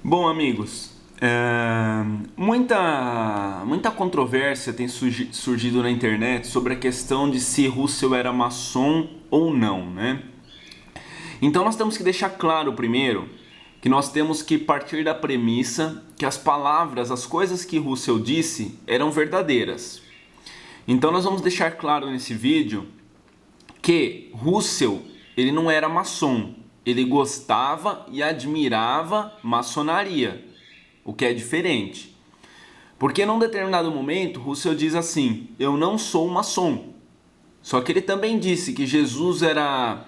Bom, amigos, muita controvérsia tem surgido na internet sobre a questão de se Russell era maçom ou não, né? Então nós temos que deixar claro primeiro que nós temos que partir da premissa que as palavras, as coisas que Russell disse eram verdadeiras. Então nós vamos deixar claro nesse vídeo que Russell, ele não era maçom, ele gostava e admirava maçonaria, o que é diferente. Porque num determinado momento, Russell diz assim: eu não sou maçom. Só que ele também disse que Jesus era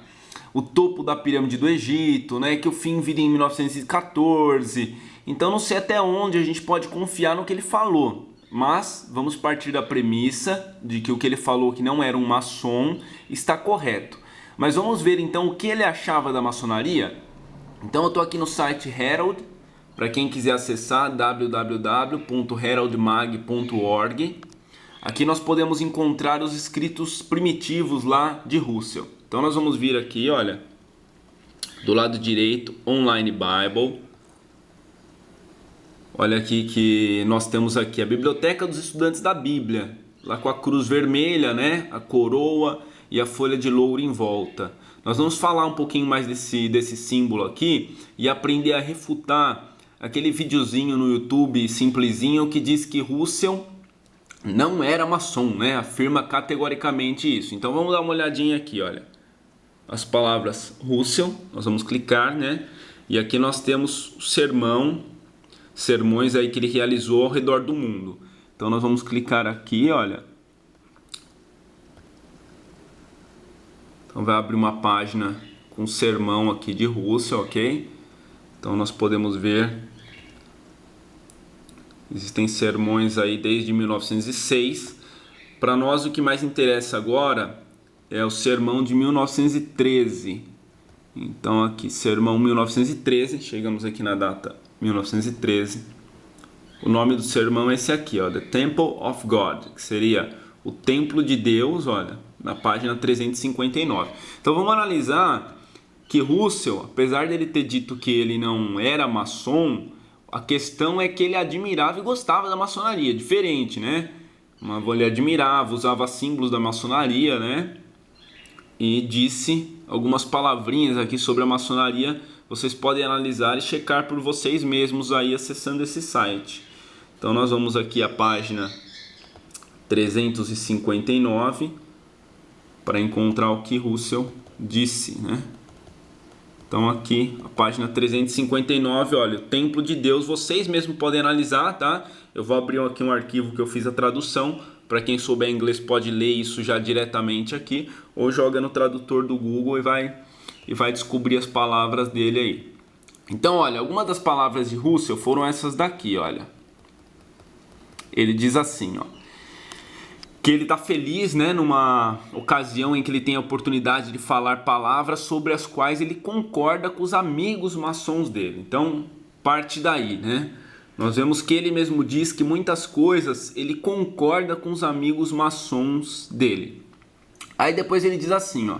o topo da pirâmide do Egito, né? Que o fim viria em 1914. Então não sei até onde a gente pode confiar no que ele falou. Mas vamos partir da premissa de que o que ele falou, que não era um maçom, está correto. Mas vamos ver então o que ele achava da maçonaria? Então eu estou aqui no site Herald, para quem quiser acessar www.heraldmag.org. Aqui nós podemos encontrar os escritos primitivos lá de Russell. Então nós vamos vir aqui, olha, do lado direito, Online Bible. Olha aqui que nós temos aqui a Biblioteca dos Estudantes da Bíblia, lá com a cruz vermelha, né? A coroa e a folha de louro em volta. Nós vamos falar um pouquinho mais desse símbolo aqui e aprender a refutar aquele videozinho no YouTube simplesinho que diz que Russell não era maçom, né? Afirma categoricamente isso. Então vamos dar uma olhadinha aqui, olha. As palavras Russell, nós vamos clicar, né? E aqui nós temos o sermões aí que ele realizou ao redor do mundo. Então nós vamos clicar aqui, olha. Então vai abrir uma página com sermão aqui de Russell, ok? Então nós podemos ver, existem sermões aí desde 1906. Para nós o que mais interessa agora é o sermão de 1913. Então aqui, sermão 1913, chegamos aqui na data 1913. O nome do sermão é esse aqui, ó, The Temple of God, que seria o Templo de Deus, olha, na página 359. Então vamos analisar que Russell, apesar dele ter dito que ele não era maçom, a questão é que ele admirava e gostava da maçonaria, diferente, né? Ele admirava, usava símbolos da maçonaria, né? E disse algumas palavrinhas aqui sobre a maçonaria. Vocês podem analisar e checar por vocês mesmos aí acessando esse site. Então nós vamos aqui à página 359 para encontrar o que Russell disse, né? Então aqui, a página 359, olha, o Templo de Deus, vocês mesmos podem analisar, tá? Eu vou abrir aqui um arquivo que eu fiz a tradução. Para quem souber inglês pode ler isso já diretamente aqui, ou joga no tradutor do Google e vai descobrir as palavras dele aí. Então, olha, algumas das palavras de Russell foram essas daqui, olha. Ele diz assim, ó, que ele está feliz, né, numa ocasião em que ele tem a oportunidade de falar palavras sobre as quais ele concorda com os amigos maçons dele. Então, parte daí, né? Nós vemos que ele mesmo diz que muitas coisas ele concorda com os amigos maçons dele. Aí depois ele diz assim, ó: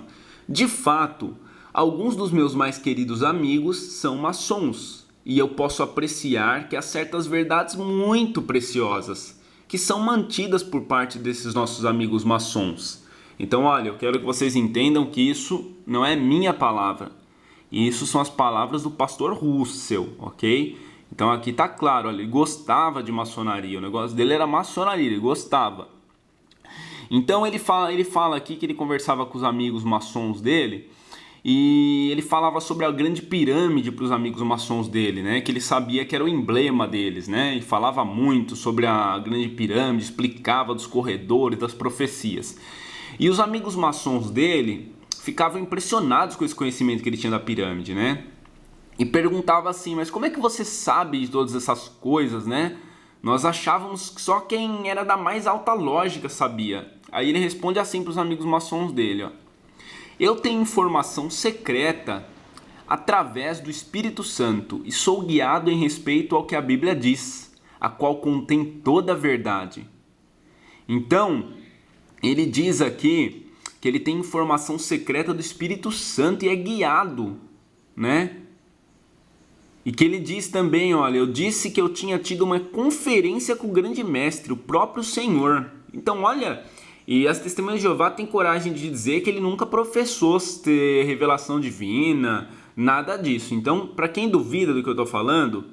de fato, alguns dos meus mais queridos amigos são maçons, e eu posso apreciar que há certas verdades muito preciosas que são mantidas por parte desses nossos amigos maçons. Então, olha, eu quero que vocês entendam que isso não é minha palavra. Isso são as palavras do pastor Russell, ok? Então aqui está claro, olha, ele gostava de maçonaria, o negócio dele era maçonaria, ele gostava. Então ele fala aqui que ele conversava com os amigos maçons dele e ele falava sobre a grande pirâmide para os amigos maçons dele, né? Que ele sabia que era o emblema deles, né? E falava muito sobre a grande pirâmide, explicava dos corredores, das profecias. E os amigos maçons dele ficavam impressionados com esse conhecimento que ele tinha da pirâmide, né? E perguntava assim, mas como é que você sabe de todas essas coisas, né? Nós achávamos que só quem era da mais alta lógica sabia. Aí ele responde assim para os amigos maçons dele, ó: eu tenho informação secreta através do Espírito Santo e sou guiado em respeito ao que a Bíblia diz, a qual contém toda a verdade. Então, ele diz aqui que ele tem informação secreta do Espírito Santo e é guiado, né, E que ele diz também, olha, eu disse que eu tinha tido uma conferência com o grande mestre, o próprio Senhor. Então, olha, e as testemunhas de Jeová têm coragem de dizer que ele nunca professou ter revelação divina, nada disso. Então, para quem duvida do que eu estou falando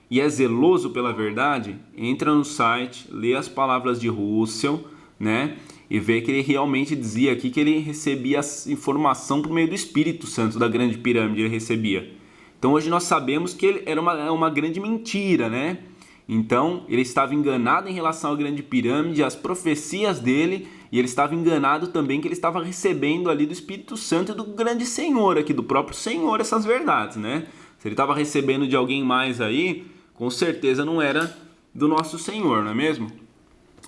e é zeloso pela verdade, entra no site, lê as palavras de Russell, né? E vê que ele realmente dizia aqui que ele recebia informação por meio do Espírito Santo da Grande Pirâmide, ele recebia. Então hoje nós sabemos que ele era uma grande mentira, né? Então ele estava enganado em relação à Grande Pirâmide, às profecias dele, e ele estava enganado também que ele estava recebendo ali do Espírito Santo e do grande Senhor aqui, do próprio Senhor, essas verdades, né? Se ele estava recebendo de alguém mais aí, com certeza não era do nosso Senhor, não é mesmo?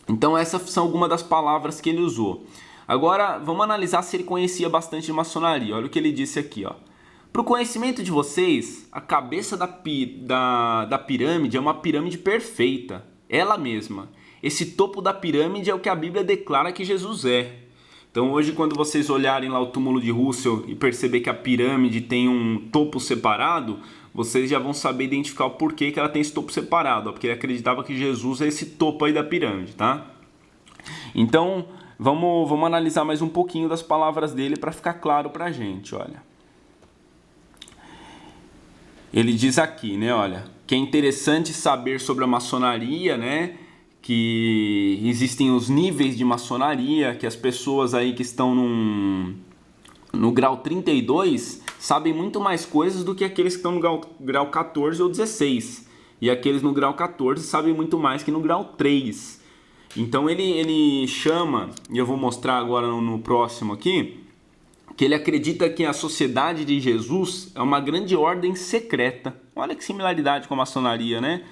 Então essas são algumas das palavras que ele usou. Agora vamos analisar se ele conhecia bastante de maçonaria. Olha o que ele disse aqui, ó. Para o conhecimento de vocês, a cabeça da pirâmide é uma pirâmide perfeita, ela mesma. Esse topo da pirâmide é o que a Bíblia declara que Jesus é. Então hoje quando vocês olharem lá o túmulo de Russell e perceber que a pirâmide tem um topo separado, vocês já vão saber identificar o porquê que ela tem esse topo separado, ó, porque ele acreditava que Jesus é esse topo aí da pirâmide, tá? Então vamos analisar mais um pouquinho das palavras dele para ficar claro para a gente, olha. Ele diz aqui, né, olha, que é interessante saber sobre a maçonaria, né, que existem os níveis de maçonaria, que as pessoas aí que estão no grau 32 sabem muito mais coisas do que aqueles que estão no grau 14 ou 16. E aqueles no grau 14 sabem muito mais que no grau 3. Então ele chama, e eu vou mostrar agora no próximo aqui, que ele acredita que a sociedade de Jesus é uma grande ordem secreta. Olha que similaridade com a maçonaria, né?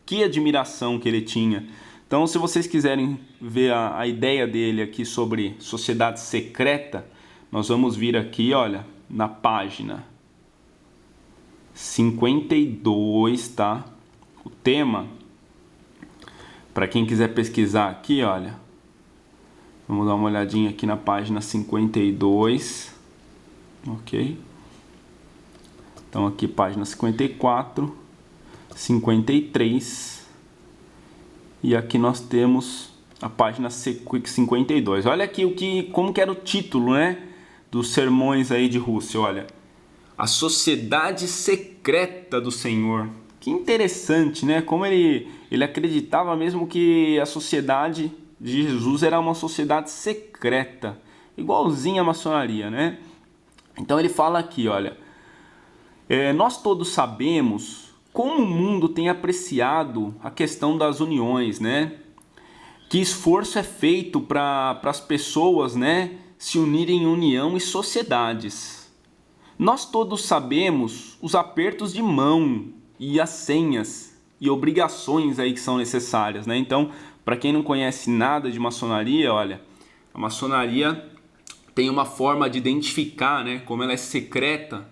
Que admiração que ele tinha. Então, se vocês quiserem ver a ideia dele aqui sobre sociedade secreta, nós vamos vir aqui, olha, na página 52, tá? O tema, para quem quiser pesquisar aqui, olha, vamos dar uma olhadinha aqui na página 52, ok? Então aqui página 54, 53 e aqui nós temos a página 52. Olha aqui como que era o título, né, dos sermões aí de Russell, olha. A sociedade secreta do Senhor. Que interessante, né? Como ele acreditava mesmo que a sociedade de Jesus era uma sociedade secreta, igualzinha à maçonaria, né? Então ele fala aqui, olha, nós todos sabemos como o mundo tem apreciado a questão das uniões, né? Que esforço é feito para as pessoas, né, se unirem em união e sociedades. Nós todos sabemos os apertos de mão e as senhas e obrigações aí que são necessárias, né? Então, para quem não conhece nada de maçonaria, olha, a maçonaria tem uma forma de identificar, né? Como ela é secreta,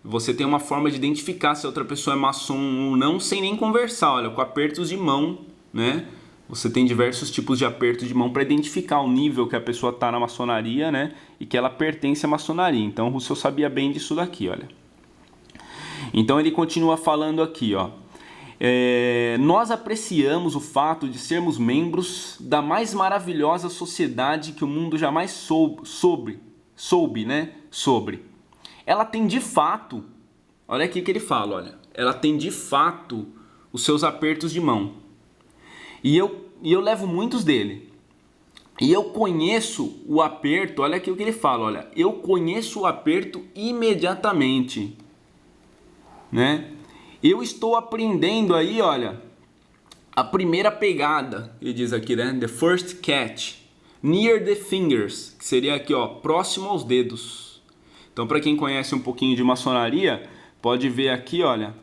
você tem uma forma de identificar se a outra pessoa é maçom ou não, sem nem conversar, olha, com apertos de mão, né? Você tem diversos tipos de aperto de mão para identificar o nível que a pessoa está na maçonaria, né? E que ela pertence à maçonaria. Então, o Russell sabia bem disso daqui, olha. Então, ele continua falando aqui, ó. Nós apreciamos o fato de sermos membros da mais maravilhosa sociedade que o mundo jamais soube, né? Sobre. Ela tem de fato, olha aqui que ele fala, olha. Ela tem de fato os seus apertos de mão. E eu levo muitos dele. E eu conheço o aperto, olha aqui o que ele fala, olha. Eu conheço o aperto imediatamente, né? Eu estou aprendendo aí, olha, a primeira pegada, ele diz aqui, né? The first catch, near the fingers, que seria aqui, ó, próximo aos dedos. Então, para quem conhece um pouquinho de maçonaria, pode ver aqui, olha,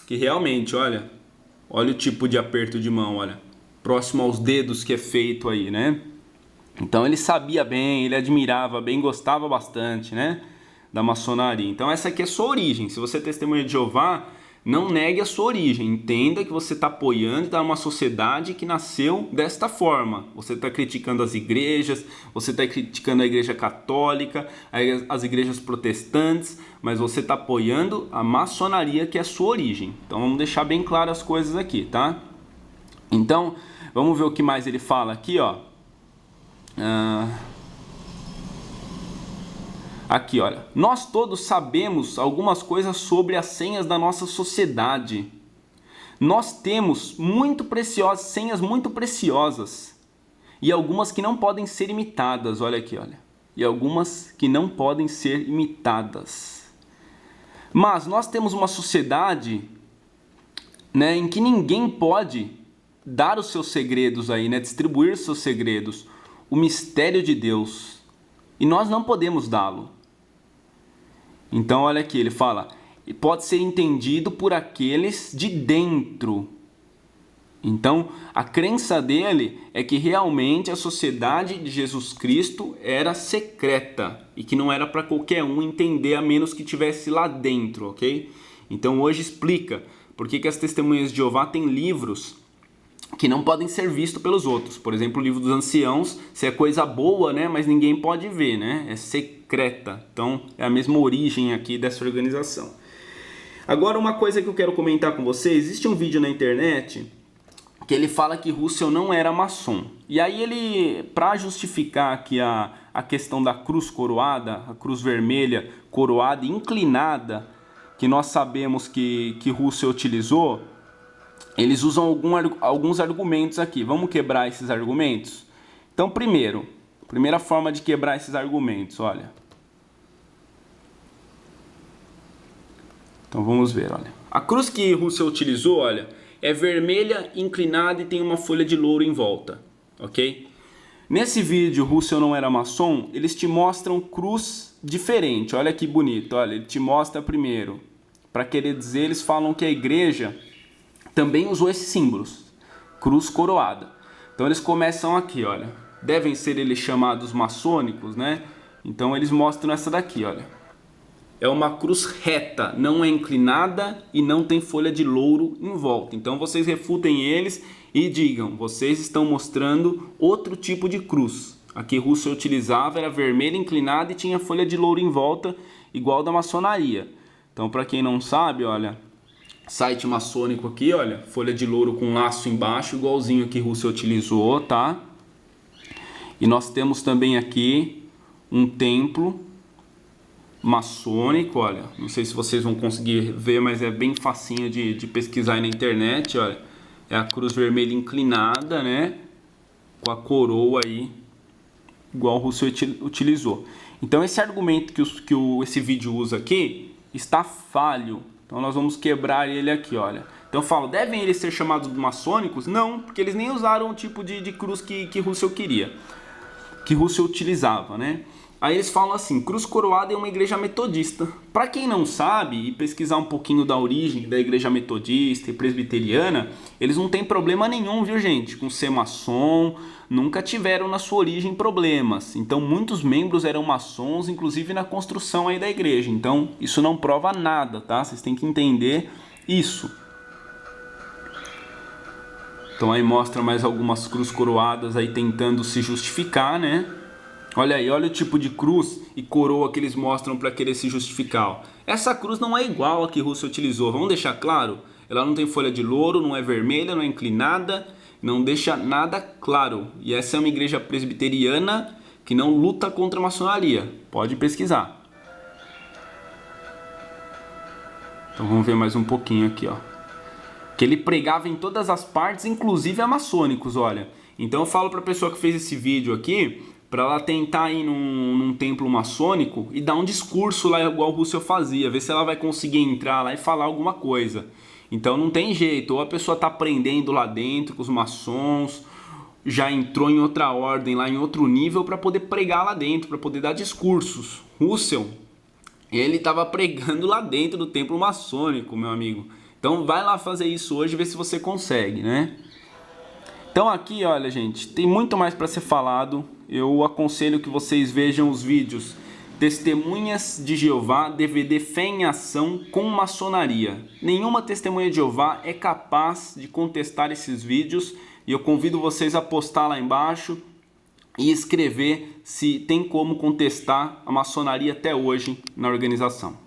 que realmente, olha o tipo de aperto de mão, olha, próximo aos dedos que é feito aí, né? Então, ele sabia bem, ele admirava bem, gostava bastante, né, da maçonaria. Então, essa aqui é a sua origem. Se você é testemunha de Jeová, não negue a sua origem. Entenda que você está apoiando e está numa sociedade que nasceu desta forma. Você está criticando as igrejas, você está criticando a igreja católica, as igrejas protestantes, mas você está apoiando a maçonaria, que é a sua origem. Então vamos deixar bem claras as coisas aqui, tá? Então, vamos ver o que mais ele fala aqui, ó. Aqui, olha. Nós todos sabemos algumas coisas sobre as senhas da nossa sociedade. Nós temos senhas muito preciosas. E algumas que não podem ser imitadas. Olha aqui, olha. E algumas que não podem ser imitadas. Mas nós temos uma sociedade, né, em que ninguém pode dar os seus segredos aí, né, distribuir seus segredos. O mistério de Deus. E nós não podemos dá-lo. Então, olha aqui, ele fala, pode ser entendido por aqueles de dentro. Então, a crença dele é que realmente a sociedade de Jesus Cristo era secreta e que não era para qualquer um entender, a menos que estivesse lá dentro, ok? Então, hoje explica por que as Testemunhas de Jeová têm livros que não podem ser vistos pelos outros. Por exemplo, o livro dos anciãos, se é coisa boa, né, mas ninguém pode ver, né? É secreta. Então, é a mesma origem aqui dessa organização. Agora, uma coisa que eu quero comentar com vocês, existe um vídeo na internet que ele fala que Russell não era maçom. E aí ele, para justificar aqui a questão da cruz coroada, a cruz vermelha coroada e inclinada, que nós sabemos que Russell utilizou, eles usam alguns argumentos aqui. Vamos quebrar esses argumentos? Então, primeira forma de quebrar esses argumentos, olha. Então, vamos ver, olha. A cruz que Russell utilizou, olha, é vermelha, inclinada e tem uma folha de louro em volta, ok? Nesse vídeo, Russell não era maçom, eles te mostram cruz diferente. Olha que bonito, olha, ele te mostra primeiro. Para querer dizer, eles falam que a igreja também usou esses símbolos, cruz coroada. Então eles começam aqui, olha, devem ser eles chamados maçônicos, né? Então eles mostram essa daqui, olha. É uma cruz reta, não é inclinada e não tem folha de louro em volta. Então vocês refutem eles e digam, vocês estão mostrando outro tipo de cruz. A que Russell utilizava era vermelha, inclinada e tinha folha de louro em volta, igual da maçonaria. Então, para quem não sabe, olha, site maçônico aqui, olha, folha de louro com laço embaixo, igualzinho que Russell utilizou, tá? E nós temos também aqui um templo maçônico, olha, não sei se vocês vão conseguir ver, mas é bem facinho de pesquisar aí na internet, olha, é a cruz vermelha inclinada, né, com a coroa aí, igual o Russell utilizou. Então esse argumento que esse vídeo usa aqui está falho. Então nós vamos quebrar ele aqui, olha. Então eu falo, devem eles ser chamados maçônicos? Não, porque eles nem usaram o tipo de cruz que Russell queria, que Russell utilizava, né? Aí eles falam assim, cruz coroada é uma igreja metodista. Para quem não sabe e pesquisar um pouquinho da origem da igreja metodista e presbiteriana, eles não têm problema nenhum, viu gente, com ser maçom, nunca tiveram na sua origem problemas. Então muitos membros eram maçons, inclusive na construção aí da igreja. Então isso não prova nada, tá? Vocês têm que entender isso. Então aí mostra mais algumas cruzes coroadas aí tentando se justificar, né? Olha aí, olha o tipo de cruz e coroa que eles mostram para querer se justificar. Essa cruz não é igual a que Russell utilizou, vamos deixar claro? Ela não tem folha de louro, não é vermelha, não é inclinada, não deixa nada claro. E essa é uma igreja presbiteriana que não luta contra a maçonaria. Pode pesquisar. Então vamos ver mais um pouquinho aqui, ó. Que ele pregava em todas as partes, inclusive a maçônicos, olha. Então eu falo para a pessoa que fez esse vídeo aqui, para ela tentar ir num templo maçônico e dar um discurso lá igual o Russell fazia, ver se ela vai conseguir entrar lá e falar alguma coisa. Então não tem jeito, ou a pessoa está aprendendo lá dentro com os maçons, já entrou em outra ordem, lá em outro nível para poder pregar lá dentro, para poder dar discursos. Russell, ele estava pregando lá dentro do templo maçônico, meu amigo. Então vai lá fazer isso hoje e ver se você consegue, né? Então aqui, olha gente, tem muito mais para ser falado. Eu aconselho que vocês vejam os vídeos Testemunhas de Jeová, DVD Fé em Ação com Maçonaria. Nenhuma testemunha de Jeová é capaz de contestar esses vídeos e eu convido vocês a postar lá embaixo e escrever se tem como contestar a maçonaria até hoje na organização.